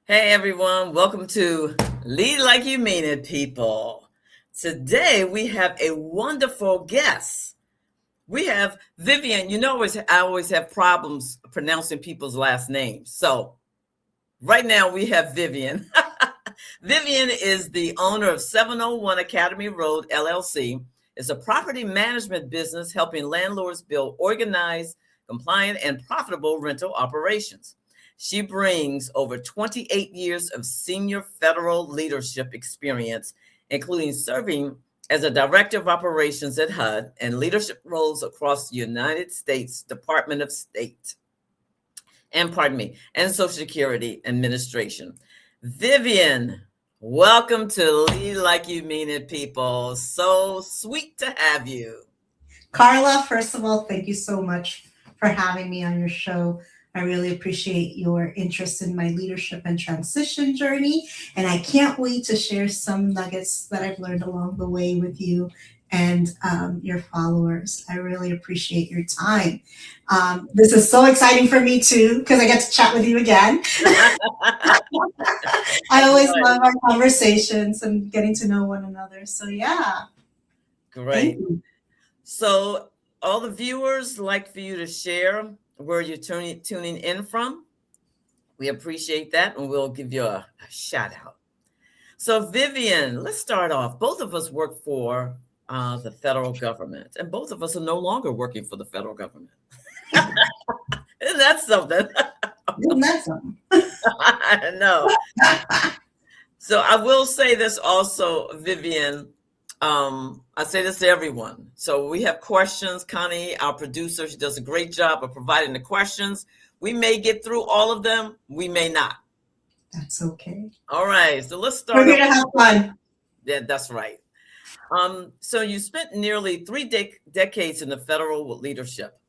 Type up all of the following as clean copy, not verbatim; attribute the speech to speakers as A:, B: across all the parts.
A: Hey everyone, welcome to Lead Like You Mean It, people. Today we have a wonderful guest. We have Vivian. I always have problems pronouncing people's last names. So right now we have Vivian. Vivian is the owner of 701 Academy Road LLC. It's a property management business helping landlords build organized, compliant, and profitable rental operations. She brings over 28 years of senior federal leadership experience, including serving as a director of operations at HUD and leadership roles across the United States Department of State and Social Security Administration. Vivian, welcome to Lead Like You Mean It, people. So sweet to have you.
B: Carla, first of all, thank you so much for having me on your show. I really appreciate your interest in my leadership and transition journey. And I can't wait to share some nuggets that I've learned along the way with you and your followers. I really appreciate your time. This is so exciting for me too, because I get to chat with you again. I always love our conversations and getting to know one another. So, yeah, thank
A: Great.
B: you.
A: So, all the viewers like for you to share where you're tuning in from. We appreciate that, and we'll give you a shout out. So, Vivian, let's start off. Both of us work for the federal government, and both of us are no longer working for the federal government. Isn't that something?
B: Isn't that something?
A: I know. So I will say this also, Vivian. I say this to everyone. So we have questions. Connie, our producer, she does a great job of providing the questions. We may get through all of them. We may not.
B: That's okay.
A: All right. So let's
B: We're
A: start
B: here
A: off.
B: to have fun.
A: Yeah, that's right. So you spent nearly three decades in the federal leadership.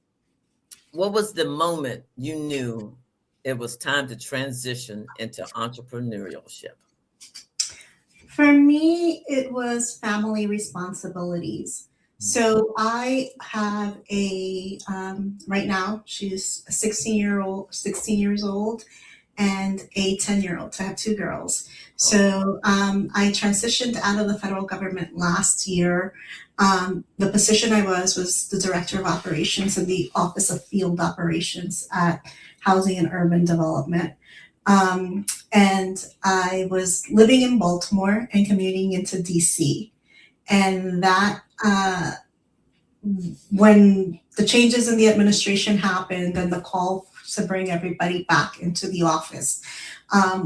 A: What was the moment you knew it was time to transition into entrepreneurship?
B: For me, it was family responsibilities. So I have right now, she's a 16 years old, and a 10-year-old. So I have two girls. So I transitioned out of the federal government last year. The position I was the director of operations in the Office of Field Operations at Housing and Urban Development. And I was living in Baltimore and commuting into DC. And that, when the changes in the administration happened and the call to bring everybody back into the office,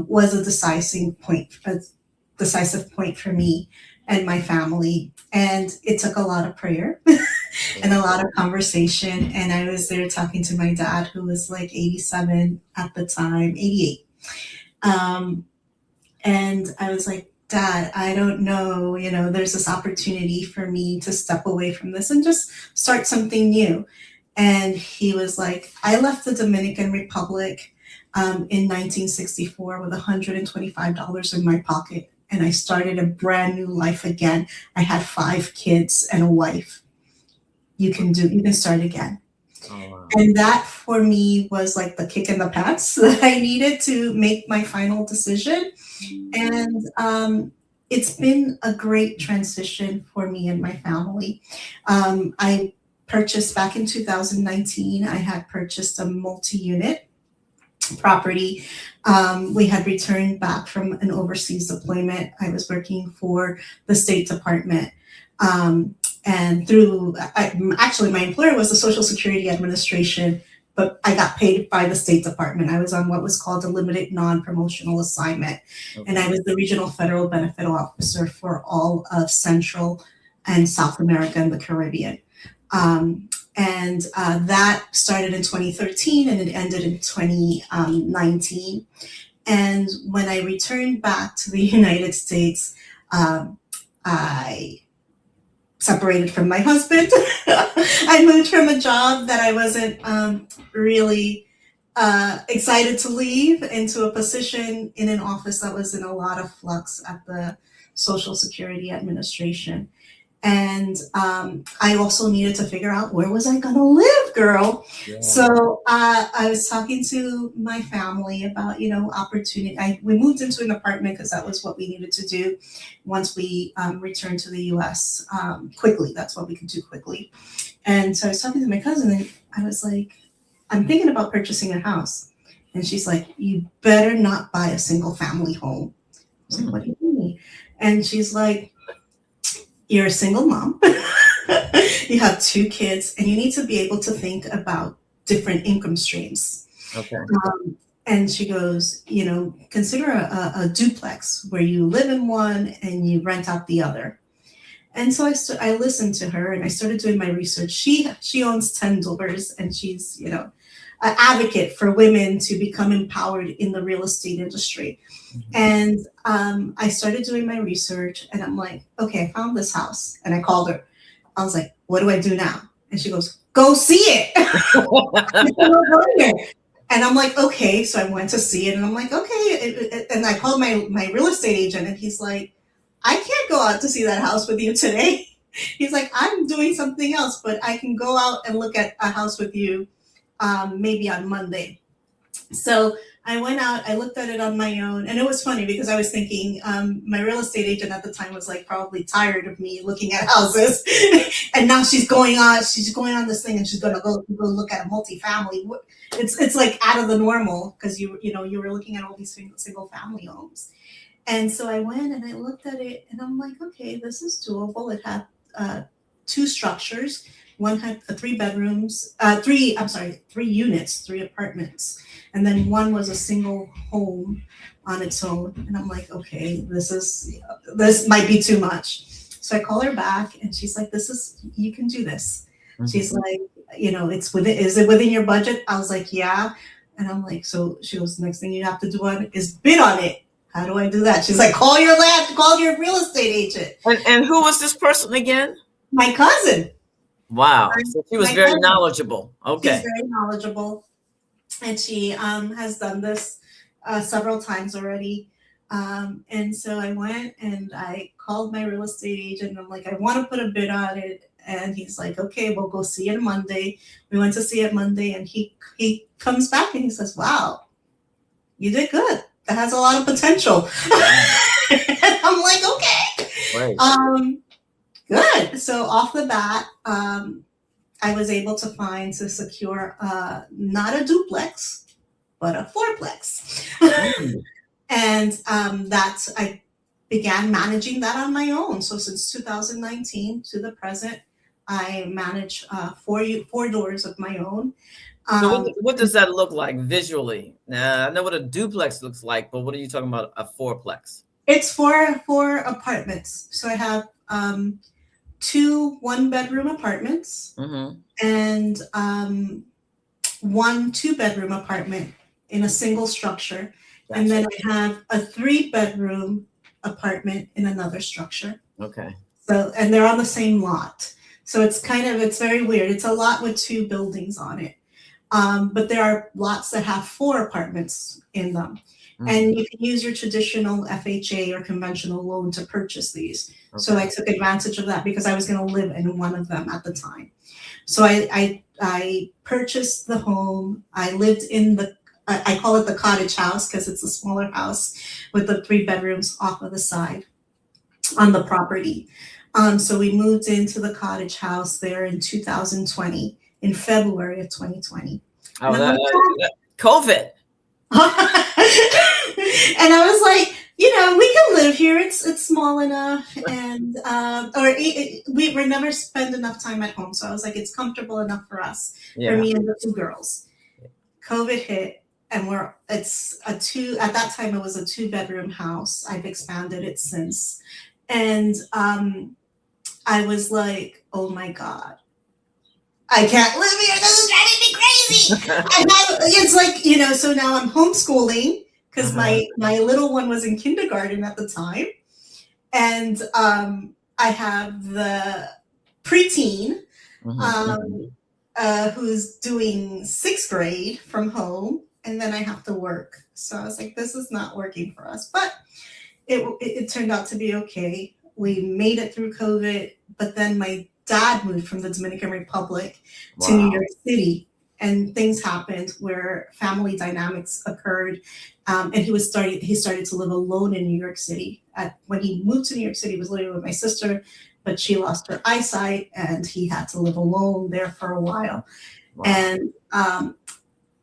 B: was a decisive point for me and my family. And it took a lot of prayer and a lot of conversation. And I was there talking to my dad, who was like 87 at the time, 88. And I was like, Dad, I don't know, there's this opportunity for me to step away from this and just start something new. And he was like, I left the Dominican Republic in 1964 with $125 in my pocket. And I started a brand new life again. I had 5 kids and a wife. You can start again. Oh, wow. And that for me was like the kick in the pants that I needed to make my final decision. And it's been a great transition for me and my family. I purchased back in 2019, I had purchased a multi-unit property. We had returned back from an overseas deployment. I was working for the State Department. And actually, my employer was the Social Security Administration, but I got paid by the State Department. I was on what was called a limited non-promotional assignment. Okay. And I was the regional federal benefit officer for all of Central and South America and the Caribbean. And that started in 2013 and it ended in 2019. And when I returned back to the United States, I separated from my husband. I moved from a job that I wasn't really excited to leave into a position in an office that was in a lot of flux at the Social Security Administration. And I also needed to figure out where was I going to live, girl.
A: Yeah.
B: So I was talking to my family about, opportunity. We moved into an apartment because that was what we needed to do once we returned to the U.S. Quickly. That's what we could do quickly. And so I was talking to my cousin, and I was like, I'm thinking about purchasing a house. And she's like, you better not buy a single family home. I was like, what do you mean? And she's like, you're a single mom. You have 2 kids, and you need to be able to think about different income streams.
A: Okay.
B: And she goes, consider a duplex where you live in one and you rent out the other. And so I listened to her, and I started doing my research. She owns 10 doors, and she's, an advocate for women to become empowered in the real estate industry. And I started doing my research, and I'm like, okay, I found this house. And I called her. I was like, what do I do now? And she goes, go see it. And I'm like, okay. So I went to see it, and I'm like, okay. And I called my real estate agent, and he's like, I can't go out to see that house with you today. He's like, I'm doing something else, but I can go out and look at a house with you maybe on Monday. So I went out, I looked at it on my own, and it was funny because I was thinking my real estate agent at the time was like probably tired of me looking at houses, and now she's going on this thing, and she's gonna go look at a multifamily. It's like out of the normal because you were looking at all these single family homes. And so I went and I looked at it, and I'm like, okay, this is doable. It had 2 structures. One had 3 bedrooms, 3 units, 3 apartments. And then one was a single home on its own. And I'm like, okay, this might be too much. So I call her back, and she's like, you can do this. Mm-hmm. She's like, is it within your budget? I was like, yeah. And I'm like, so she goes, next thing you have to do is bid on it. How do I do that? She's like, call your real estate agent.
A: And who was this person again?
B: My cousin.
A: Wow. So she was very knowledgeable. Okay.
B: She's very knowledgeable. And she has done this several times already. And so I went and I called my real estate agent. I'm like, I want to put a bid on it. And he's like, okay, we'll go see it Monday. We went to see it Monday, and he comes back and he says, wow, you did good. That has a lot of potential. I'm like, okay.
A: Right.
B: Good. So off the bat, I was able to secure not a duplex, but a fourplex. And I began managing that on my own. So since 2019 to the present, I manage 4 doors of my own.
A: So what does that look like visually? I know what a duplex looks like, but what are you talking about, a fourplex?
B: It's four apartments. So I have 2 1-bedroom apartments, mm-hmm. and 1 2-bedroom apartment in a single structure. Gotcha. And then I have a 3-bedroom apartment in another structure.
A: Okay.
B: So, and they're on the same lot. So it's very weird. It's a lot with 2 buildings on it. But there are lots that have 4 apartments in them. Mm-hmm. And you can use your traditional FHA or conventional loan to purchase these. Okay. So I took advantage of that because I was going to live in one of them at the time. So I purchased the home. I lived in I call it the cottage house because it's a smaller house with the 3 bedrooms off of the side on the property. So we moved into the cottage house there in 2020. In February of 2020.
A: Oh, COVID.
B: And I was like, we can live here. It's small enough, and we never spend enough time at home. So I was like, it's comfortable enough for us, for me and the 2 girls. COVID hit, and at that time it was a 2-bedroom house. I've expanded it since, and I was like, oh my God. I can't live here. This is driving me crazy. It's like, so now I'm homeschooling because my little one was in kindergarten at the time. And I have the preteen who's doing 6th grade from home. And then I have to work. So I was like, this is not working for us. But it turned out to be okay. We made it through COVID, but then my dad moved from the Dominican Republic to New
A: Wow.
B: York City, and things happened where family dynamics occurred, and he started to live alone in New York City. When he moved to New York City, he was living with my sister, but she lost her eyesight, and he had to live alone there for a while.
A: Wow.
B: And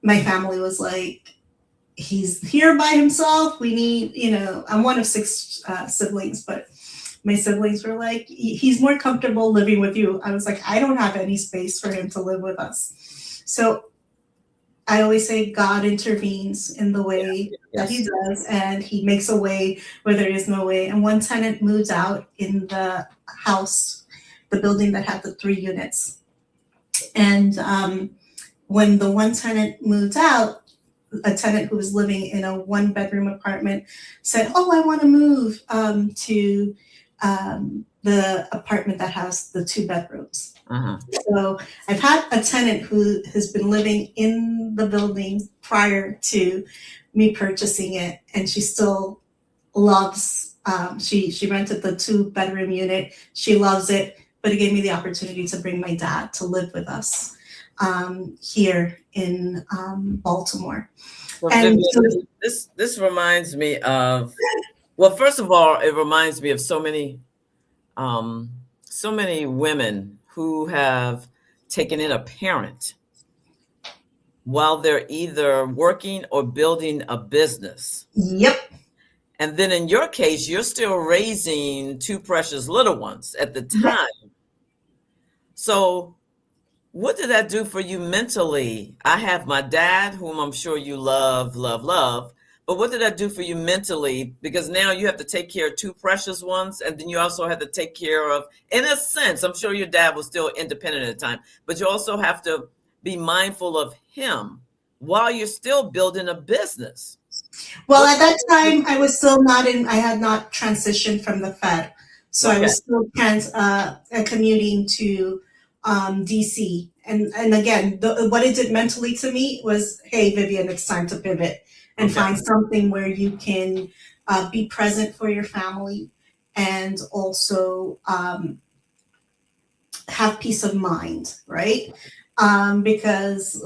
B: my family was like, he's here by himself. We need, I'm one of six siblings, but my siblings were like, he's more comfortable living with you. I was like, I don't have any space for him to live with us. So I always say God intervenes in the way that he
A: Yes.
B: does, and he makes a way where there is no way. And one tenant moves out in the house, the building that had the 3 units. And when the one tenant moved out, a tenant who was living in a 1 bedroom apartment said, "Oh, I want to move to the apartment that has the 2 bedrooms."
A: Uh-huh.
B: So I've had a tenant who has been living in the building prior to me purchasing it, and she still loves. She rented the 2 bedroom unit. She loves it, but it gave me the opportunity to bring my dad to live with us here in Baltimore.
A: So
B: And
A: Vivian,
B: so,
A: this reminds me of, well, first of all, it reminds me of so many women who have taken in a parent while they're either working or building a business.
B: yep.
A: And then in your case, you're still raising two precious little ones at the
B: Yep.
A: time. So what did that do for you mentally? I have my dad, whom I'm sure you love, love, love. But what did that do for you mentally? Because now you have to take care of two precious ones, and then you also have to take care of, in a sense, I'm sure your dad was still independent at the time, but you also have to be mindful of him while you're still building a business.
B: Well,
A: What
B: at that
A: did
B: time, I was still not in. I had not transitioned from the Fed, so I
A: okay.
B: was still commuting to DC. And again, what it did mentally to me was, hey, Vivian, it's time to pivot and
A: Okay.
B: find something where you can be present for your family and also have peace of mind, right? Because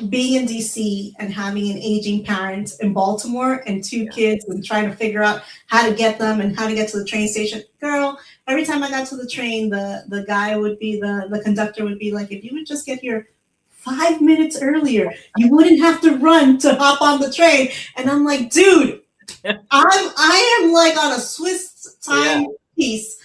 B: being in DC and having an aging parent in Baltimore and two
A: Yeah.
B: kids and trying to figure out how to get them and how to get to the train station, girl, every time I got to the train, the guy would be the conductor would be like, if you would just get here 5 minutes earlier, you wouldn't have to run to hop on the train. And I'm like, dude, I am like on a Swiss
A: Yeah.
B: time piece.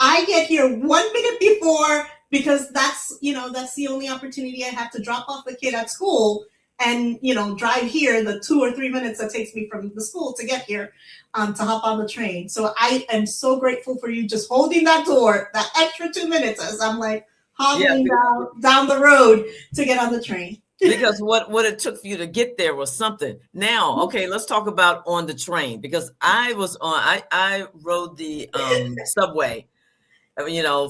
B: I get here 1 minute before because that's the only opportunity I have to drop off the kid at school and drive here the 2 or 3 minutes that takes me from the school to get here to hop on the train. So I am so grateful for you just holding that door that extra 2 minutes as I'm like
A: Yeah.
B: hobbling down the road to get on the train.
A: Because what it took for you to get there was something. Now, okay, let's talk about on the train, because I rode the subway,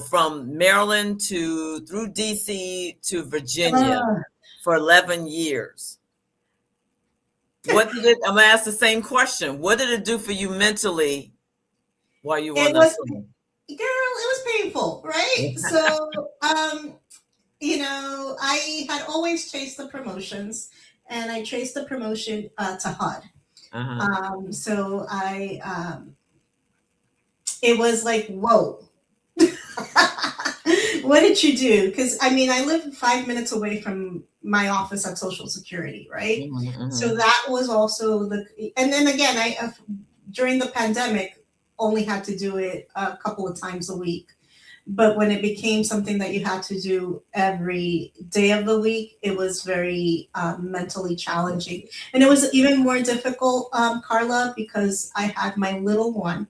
A: from Maryland through DC to Virginia
B: Uh,
A: for 11 years. I'm gonna ask the same question. What did it do for you mentally while you were on
B: it
A: that
B: was,
A: train?
B: girl, it was painful, right? So I had always chased the promotions, and I chased the promotion to HUD.
A: Uh-huh.
B: So it was like, whoa, what did you do? Because I mean, I live 5 minutes away from my office at Social Security, right? So
A: Mm-hmm.
B: that was also and then again, during the pandemic, only had to do it a couple of times a week. But when it became something that you had to do every day of the week, it was very mentally challenging. And it was even more difficult, Carla, because I had my little one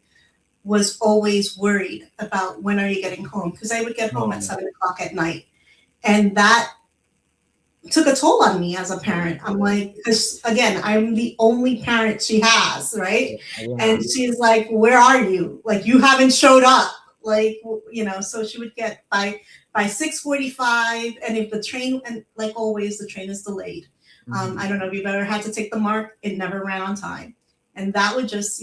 B: was always worried about when are you getting home? Because I would get home at
A: Oh,
B: 7 o'clock at night. And that took a toll on me as a parent. I'm like, because again, I'm the only parent she has, right?
A: yeah.
B: And she's like, where are you? Like, you haven't showed up. Like, so she would get by 6:45, and if the train, and like always, the train is delayed.
A: Mm-hmm.
B: I don't know if you've ever had to take the MARC, it never ran on time. And that would just,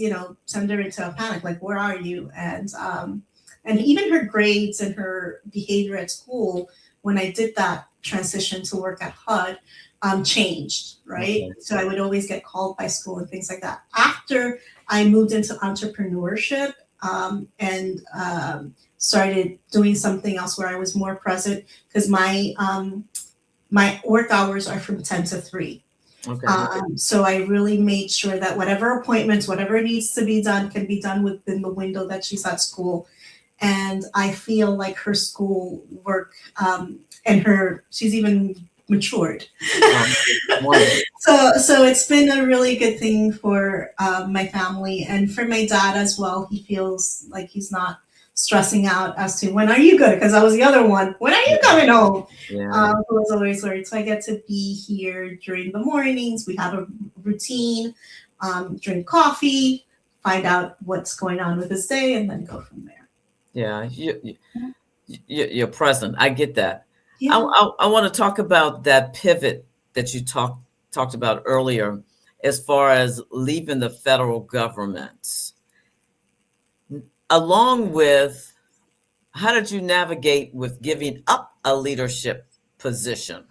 B: send her into a panic, like, where are you? And and even her grades and her behavior at school when I did that transition to work at HUD changed, right?
A: Okay.
B: So I would always get called by school and things like that. After I moved into entrepreneurship and started doing something else where I was more present, because my work hours are from 10 to 3.
A: Okay.
B: So I really made sure that whatever appointments, whatever needs to be done can be done within the window that she's at school. And I feel like her school work and she's even matured. So it's been a really good thing for my family and for my dad as well. He feels like he's not stressing out as to when are you good? Because I was the other one. When are you coming home?
A: Yeah.
B: Who was always worried. So I get to be here during the mornings. We have a routine, drink coffee, find out what's going on with his day, and then go from there.
A: Yeah. You're present. I get that.
B: Yeah.
A: I want to talk about that pivot that you talked about earlier, as far as leaving the federal government. Along with, how did you navigate with giving up a leadership position?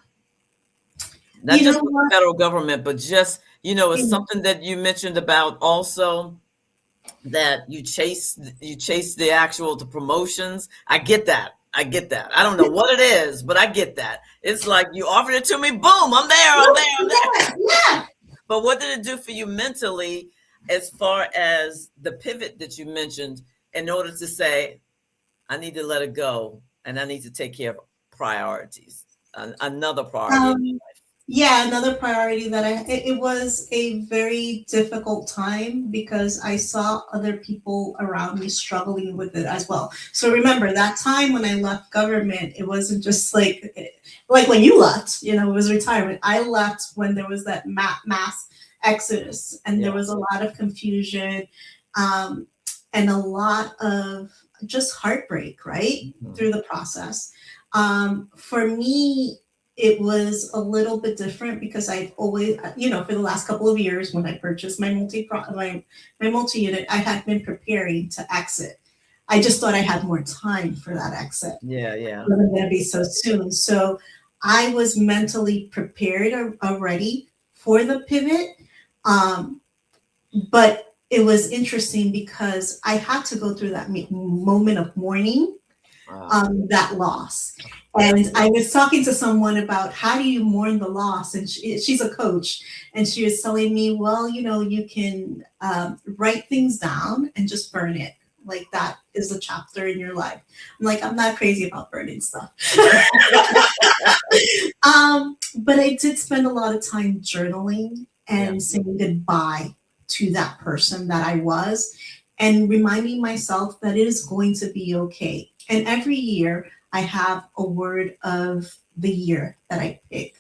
A: Not just with the federal government, but just, it's something that you mentioned about also, that you chase the promotions. I get that. I don't know what it is, but I get that. It's like you offered it to me, boom, I'm there.
B: Yeah.
A: But what did it do for you mentally, as far as the pivot that you mentioned, in order to say, I need to let it go and I need to take care of priorities, another priority in my life?
B: Yeah, another priority that it was a very difficult time because I saw other people around me struggling with it as well. So remember that time when I left government, it wasn't just like when you left, it was retirement. I left when there was that mass exodus and there was a lot of confusion and a lot of just heartbreak, right? Through the process. For me, it was a little bit different because I've always, for the last couple of years when I purchased my multi-unit, I had been preparing to exit. I just thought I had more time for that exit.
A: Yeah.
B: It wasn't going to be so soon. So I was mentally prepared already for the pivot. But it was interesting because I had to go through that moment of mourning, that loss. And I was talking to someone about how do you mourn the loss? And she's a coach. And she was telling me, well, you can write things down and just burn it. Like that is a chapter in your life. I'm like, I'm not crazy about burning stuff. But I did spend a lot of time journaling and saying goodbye to that person that I was and reminding myself that it is going to be okay. And every year I have a word of the year that I pick.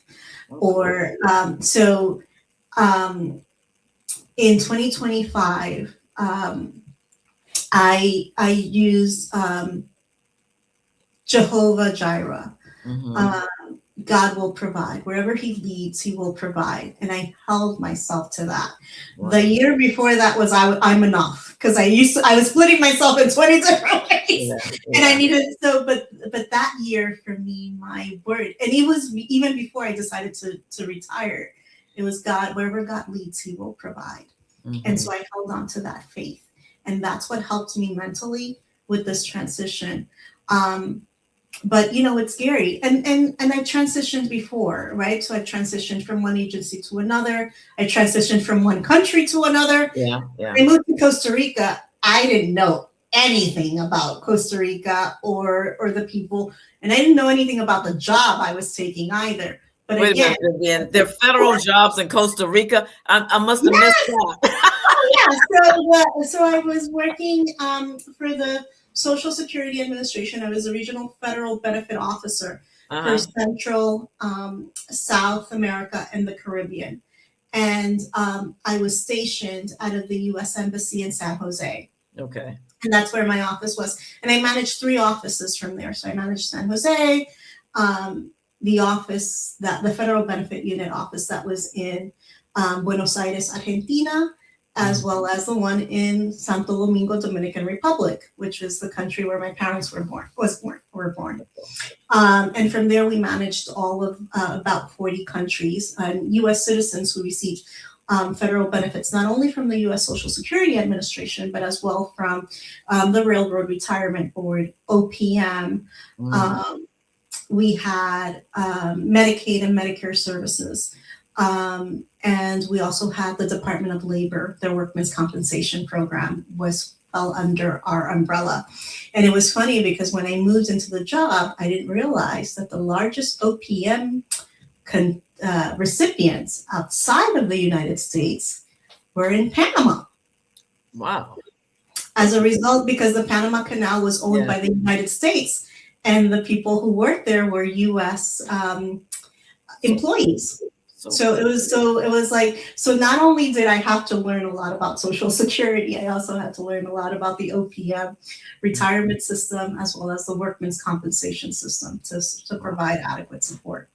B: Or in 2025, I use Jehovah Jireh. God will provide. Wherever he leads, he will provide. And I held myself to that. Wow. The year before that was I'm enough, because I was splitting myself in 20 different ways. And I needed, but that year for me, my word, and it was even before I decided to retire, it was God, wherever God leads, he will provide. And so I held on to that faith. And that's what helped me mentally with this transition. But it's scary. And I transitioned before, right? So I transitioned from one agency to another. I transitioned from one country to another.
A: Yeah.
B: I moved to Costa Rica. I didn't know anything about Costa Rica or the people. And I didn't know anything about the job I was taking either. But
A: wait a minute, there are federal jobs in Costa Rica. I must have missed
B: that. So I was working for the Social Security Administration. I was a regional federal benefit officer for Central, South America, and the Caribbean. And I was stationed out of the U.S. Embassy in San Jose.
A: Okay.
B: And that's where my office was. And I managed 3 offices from there. So I managed San Jose, the office, the federal benefit unit office that was in Buenos Aires, Argentina, as well as the one in Santo Domingo, Dominican Republic, which is the country where my parents were born. And from there, we managed all of about 40 countries and U.S. citizens who received federal benefits, not only from the U.S. Social Security Administration, but as well from the Railroad Retirement Board, OPM. We had Medicaid and Medicare services. And we also had the Department of Labor. Their workmen's compensation program fell under our umbrella. And it was funny because when I moved into the job, I didn't realize that the largest OPM recipients outside of the United States were in Panama.
A: Wow.
B: As a result, because the Panama Canal was owned by the United States, and the people who worked there were U.S. Employees. So it was like, so not only did I have to learn a lot about Social Security, I also had to learn a lot about the OPM retirement system, as well as the workmen's compensation system to provide adequate support.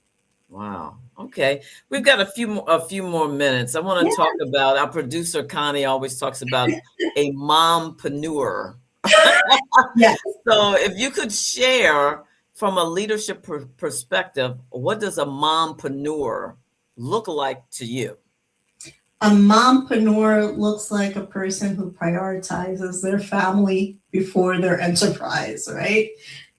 A: Wow. Okay. We've got a few more minutes. I want to talk about, our producer Connie always talks about a mompreneur.
B: Yes.
A: So if you could share from a leadership perspective, what does a mompreneur look like to you?
B: A mompreneur looks like a person who prioritizes their family before their enterprise, right?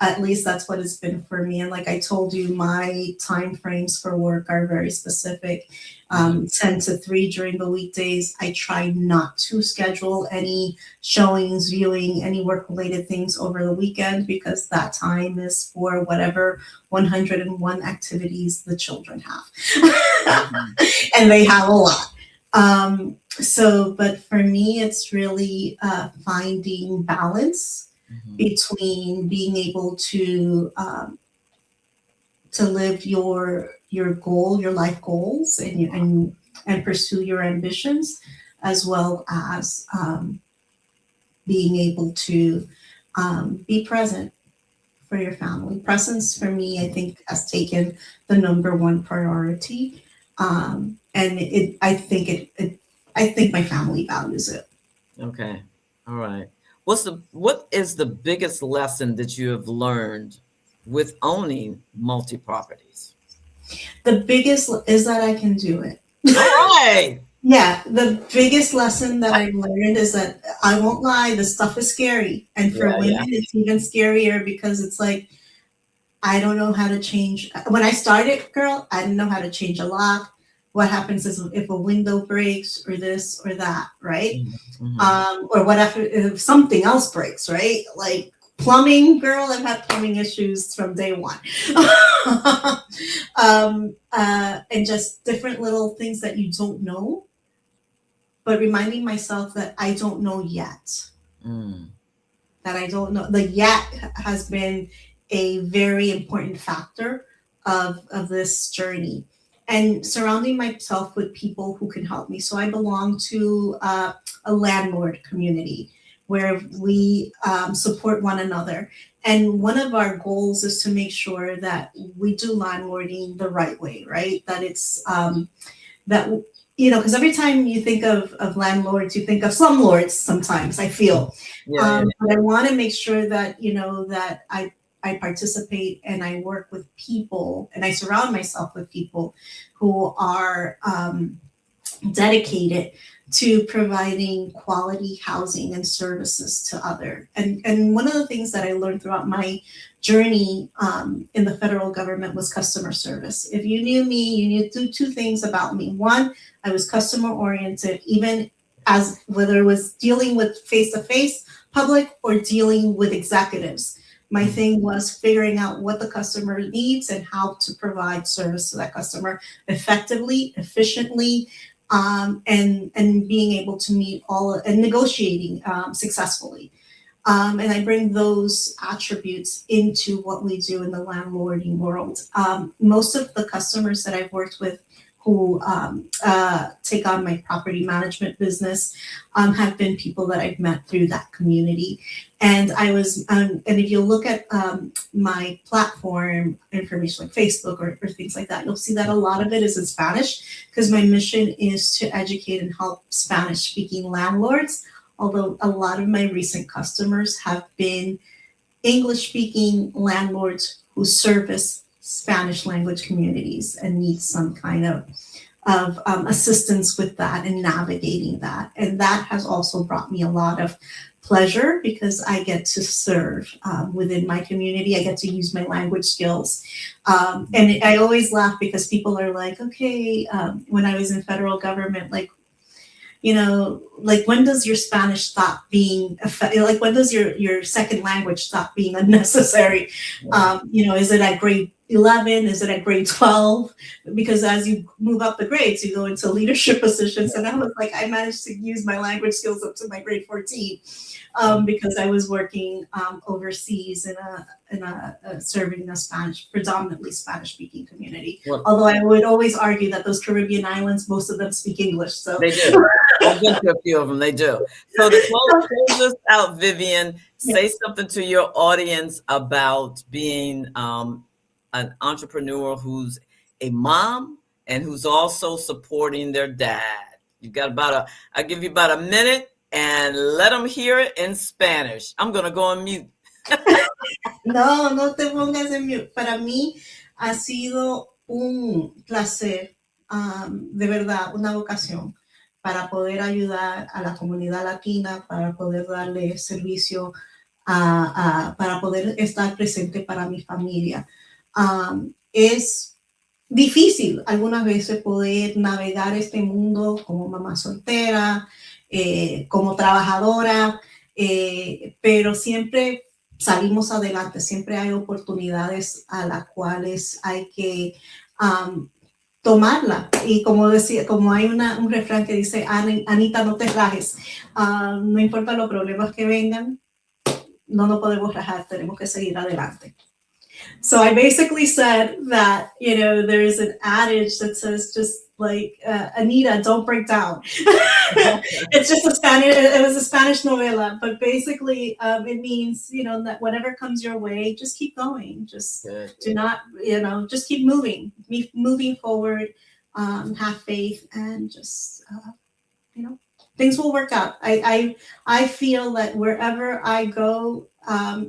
B: At least that's what it's been for me. And like I told you, my time frames for work are very specific. 10 to 3 during the weekdays. I try not to schedule any showings, viewing, any work-related things over the weekend, because that time is for whatever 101 activities the children have. And they have a lot. But for me, it's really finding balance between being able to live your goal, your life goals, and pursue your ambitions, as well as being able to be present for your family. Presence for me, I think, has taken the number one priority, and I think my family values it.
A: Okay, all right. What is the biggest lesson that you have learned with owning multi-properties?
B: The biggest is that I can do it.
A: All right.
B: Yeah, the biggest lesson that I learned is that, I won't lie, this stuff is scary. And for women, it's even scarier, because it's like, I don't know how to change. When I started, girl, I didn't know how to change a lock. What happens is if a window breaks, or this or that, right? Or what if something else breaks, right? Like plumbing, girl, I've had plumbing issues from day one. And just different little things that you don't know, but reminding myself that I don't know yet. That I don't know. The yet has been a very important factor of this journey. And surrounding myself with people who can help me. So I belong to a landlord community where we support one another. And one of our goals is to make sure that we do landlording the right way, right? That it's, because every time you think of landlords, you think of slumlords sometimes, I feel. But I want to make sure that, that I participate and I work with people, and I surround myself with people who are dedicated to providing quality housing and services to others. And one of the things that I learned throughout my journey in the federal government was customer service. If you knew me, you knew two things about me. One, I was customer oriented, even as whether it was dealing with face-to-face public or dealing with executives. My thing was figuring out what the customer needs and how to provide service to that customer effectively, efficiently, and being able to meet and negotiating successfully. And I bring those attributes into what we do in the landlording world. Most of the customers that I've worked with who take on my property management business have been people that I've met through that community. And and if you look at my platform information, like Facebook or things like that, you'll see that a lot of it is in Spanish, because my mission is to educate and help Spanish-speaking landlords. Although a lot of my recent customers have been English-speaking landlords who service Spanish language communities and need some kind of assistance with that and navigating that. And that has also brought me a lot of pleasure, because I get to serve within my community. I get to use my language skills. And I always laugh because people are like, okay, when I was in federal government, like, like when does your Spanish stop being, like when does your second language stop being unnecessary? Is it at grade 11? Is it at grade 12? Because as you move up the grades, you go into leadership positions. And I was like, I managed to use my language skills up to my grade 14 because I was working overseas in a serving a predominantly Spanish-speaking community. Well, although I would always argue that those Caribbean islands, most of them speak English. So
A: they do. I've been to a few of them. They do. So to close this out, Vivian, say something to your audience about being an entrepreneur who's a mom and who's also supporting their dad. You've got I'll give you about a minute and let them hear it in Spanish. I'm going to go on mute.
B: No te pongas en mute. Para mí ha sido un placer, de verdad, una vocación para poder ayudar a la comunidad latina, para poder darle servicio, para poder estar presente para mi familia. Es difícil algunas veces poder navegar este mundo como mamá soltera, como trabajadora, pero siempre salimos adelante, siempre hay oportunidades a las cuales hay que tomarla. Y como hay un refrán que dice, Anita, no te rajes, no importa los problemas que vengan, no nos podemos rajar, tenemos que seguir adelante. So I basically said that, there is an adage that says just like, Anita, don't break down. It's just it was a Spanish novela, but basically it means, that whatever comes your way, just keep going. Just do not, just keep moving forward, have faith, and just, things will work out. I feel that wherever I go,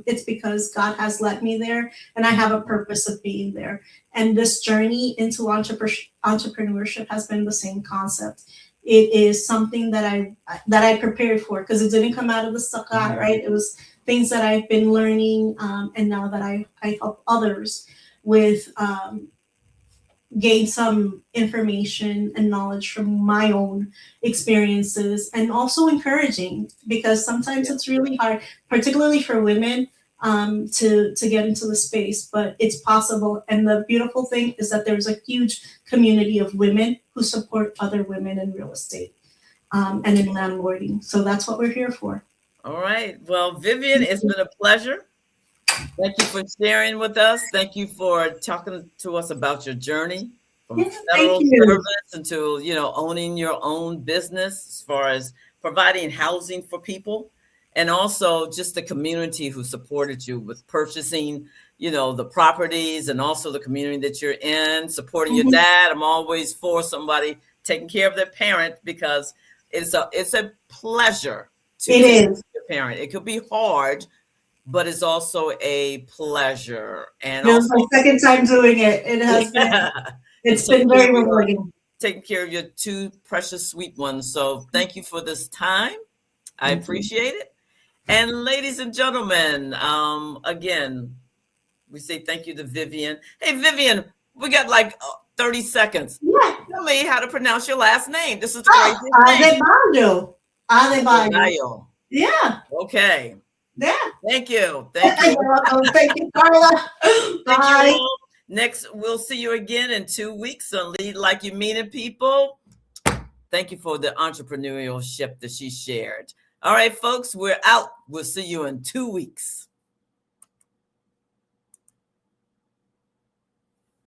B: it's because God has led me there, and I have a purpose of being there. And this journey into entrepreneurship has been the same concept. It is something that I prepared for, because it didn't come out of the sky, right? It was things that I've been learning, and now that I help others with gain some information and knowledge from my own experiences, and also encouraging, because sometimes it's really hard, particularly for women, to get into the space, but it's possible. And the beautiful thing is that there's a huge community of women who support other women in real estate and in landlording. So that's what we're here for.
A: All right. Well, Vivian, it's been a pleasure. Thank you for sharing with us. Thank you for talking to us about your journey from federal service into, owning your own business as far as providing housing for people, and also just the community who supported you with purchasing, the properties, and also the community that you're in, supporting your dad. I'm always for somebody taking care of their parent, because it's a pleasure to take care of your parent. It could be hard, but it's also a pleasure. And
B: it's my second time doing it. It has been. It's been very rewarding.
A: Taking care of your two precious sweet ones. So thank you for this time. I appreciate it. And ladies and gentlemen, again, we say thank you to Vivian. Hey, Vivian, we got like 30 seconds.
B: Yeah.
A: Tell me how to pronounce your last name. This is crazy.
B: Adebayo. Yeah.
A: Okay.
B: Yeah.
A: Thank you.
B: You're welcome. Thank you, Carla.
A: Bye. You. Next, we'll see you again in 2 weeks on Lead Like You Mean It, people. Thank you for the entrepreneurship that she shared. All right, folks, we're out. We'll see you in 2 weeks.